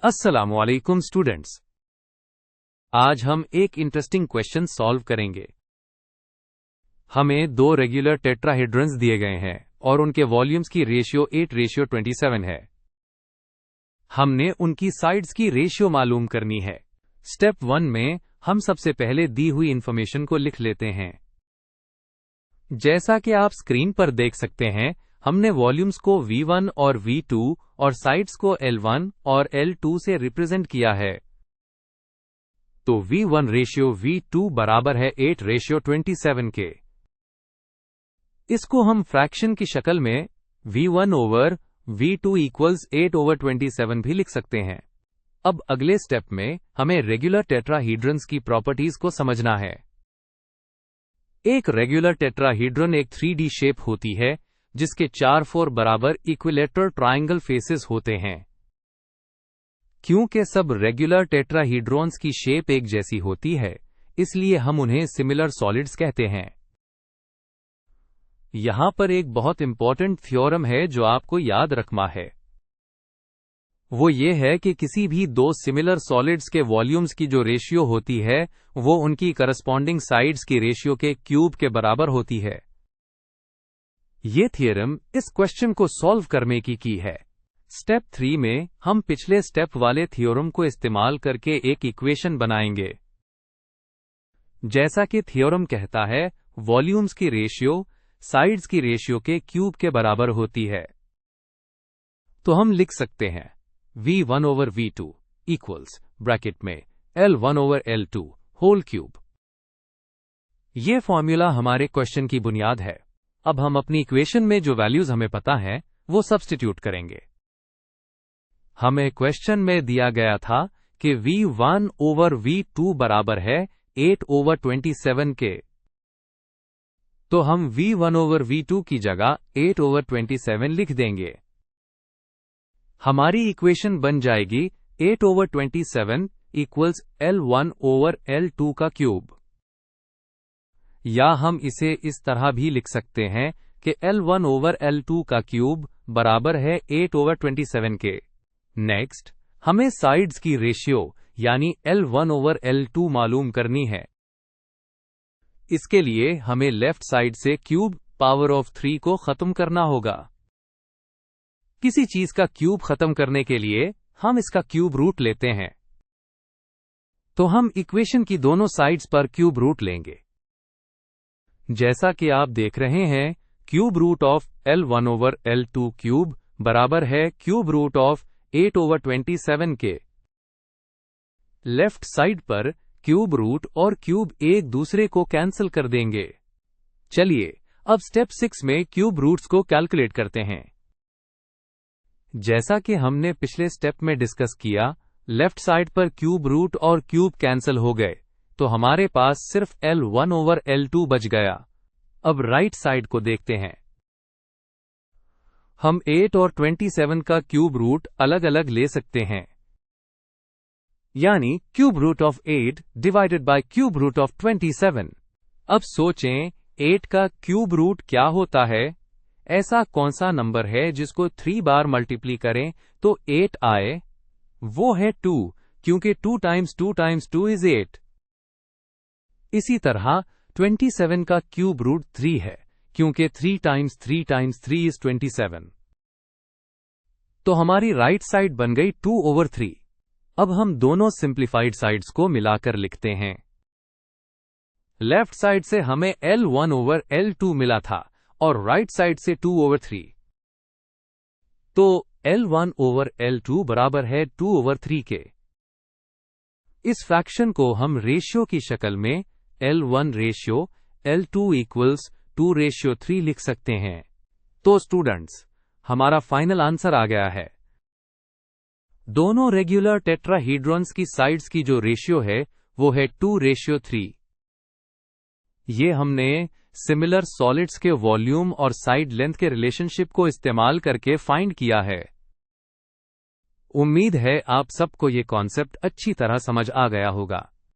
अस्सलामुअलैकुम स्टूडेंट्स, आज हम एक इंटरेस्टिंग क्वेश्चन सॉल्व करेंगे। हमें दो रेगुलर टेट्राहेड्रन्स दिए गए हैं और उनके वॉल्यूम्स की रेशियो 8:27 है। हमने उनकी साइड्स की रेशियो मालूम करनी है। स्टेप 1 में हम सबसे पहले दी हुई इंफॉर्मेशन को लिख लेते हैं। जैसा कि आप स्क्रीन पर देख सकते हैं, हमने वॉल्यूम्स को V1 और V2 और साइड्स को L1 और L2 से रिप्रेजेंट किया है। तो V1 रेशियो V2 बराबर है 8:27 के। इसको हम फ्रैक्शन की शक्ल में V1 ओवर V2 इक्वल्स 8/27 भी लिख सकते हैं। अब अगले स्टेप में हमें रेगुलर टेट्राहीड्रन्स की प्रॉपर्टीज को समझना है। एक रेगुलर टेट्राहीड्रन एक 3D शेप होती है जिसके 4 बराबर इक्विलेटरल ट्रायंगल फेसेस होते हैं। क्योंकि सब रेगुलर टेट्राहीड्रॉन्स की शेप एक जैसी होती है, इसलिए हम उन्हें सिमिलर सॉलिड्स कहते हैं। यहां पर एक बहुत इंपॉर्टेंट थ्योरम है जो आपको याद रखना है। वो ये है कि किसी भी दो सिमिलर सॉलिड्स के वॉल्यूम्स की जो रेशियो होती है, वो उनकी करस्पॉन्डिंग साइड्स की रेशियो के क्यूब के बराबर होती है। ये थियरम इस क्वेश्चन को सॉल्व करने की है। स्टेप 3 में हम पिछले स्टेप वाले थ्योरम को इस्तेमाल करके एक इक्वेशन बनाएंगे। जैसा कि थ्योरम कहता है, वॉल्यूम्स की रेशियो साइड्स की रेशियो के क्यूब के बराबर होती है। तो हम लिख सकते हैं V1 over V2 equals bracket में L1 over L2 whole cube. ये फॉर्मूला हमारे क्वेश्चन की बुनियाद है। अब हम अपनी इक्वेशन में जो वैल्यूज हमें पता है वो सब्स्टिट्यूट करेंगे। हमें क्वेश्चन में दिया गया था कि V1 ओवर V2 बराबर है 8/27 के। तो हम V1 ओवर V2 की जगह 8/27 लिख देंगे। हमारी इक्वेशन बन जाएगी 8/27 इक्वल्स L1 ओवर L2 का क्यूब। या हम इसे इस तरह भी लिख सकते हैं कि L1 ओवर L2 का क्यूब बराबर है 8/27 के। नेक्स्ट, हमें साइड्स की रेशियो यानी L1 ओवर L2 मालूम करनी है। इसके लिए हमें लेफ्ट साइड से क्यूब पावर ऑफ 3 को खत्म करना होगा। किसी चीज का क्यूब खत्म करने के लिए हम इसका क्यूब रूट लेते हैं। तो हम इक्वेशन की दोनों साइड्स पर क्यूब रूट लेंगे। जैसा कि आप देख रहे हैं, cube root of L1 over L2 cube बराबर है क्यूब रूट ऑफ 8/27 के। लेफ्ट साइड पर क्यूब रूट और क्यूब एक दूसरे को कैंसिल कर देंगे। चलिए अब स्टेप 6 में क्यूब रूट्स को कैलकुलेट करते हैं। जैसा कि हमने पिछले स्टेप में डिस्कस किया, लेफ्ट साइड पर क्यूब रूट और क्यूब कैंसिल हो गए, तो हमारे पास सिर्फ L1 ओवर L2 बच गया। अब राइट साइड को देखते हैं। हम 8 और 27 का क्यूब रूट अलग अलग ले सकते हैं, यानी cube root of 8 divided by cube root of 27। अब सोचें 8 का क्यूब रूट क्या होता है। ऐसा कौन सा नंबर है जिसको 3 बार मल्टीप्ली करें तो 8 आए? वो है 2, क्योंकि 2 टाइम्स 2 टाइम्स 2 इज 8। इसी तरह 27 का क्यूब रूट 3 है, क्योंकि 3 टाइम्स 3 टाइम्स 3 इज 27। तो हमारी राइट साइड बन गई 2/3। अब हम दोनों सिंप्लीफाइड साइड्स को मिलाकर लिखते हैं। लेफ्ट साइड से हमें L1 ओवर L2 मिला था और राइट साइड से 2/3। तो L1 ओवर L2 बराबर है 2/3 के। इस फ्रैक्शन को हम रेशियो की शक्ल में L1 रेशियो L2 इक्वल्स 2/3 लिख सकते हैं। तो स्टूडेंट्स, हमारा फाइनल आंसर आ गया है। दोनों रेगुलर टेट्राहीड्रॉन्स की साइड्स की जो रेशियो है वो है 2/3। ये हमने सिमिलर सॉलिड्स के वॉल्यूम और साइड लेंथ के रिलेशनशिप को इस्तेमाल करके फाइंड किया है। उम्मीद है आप सबको ये कॉन्सेप्ट अच्छी तरह समझ आ गया होगा।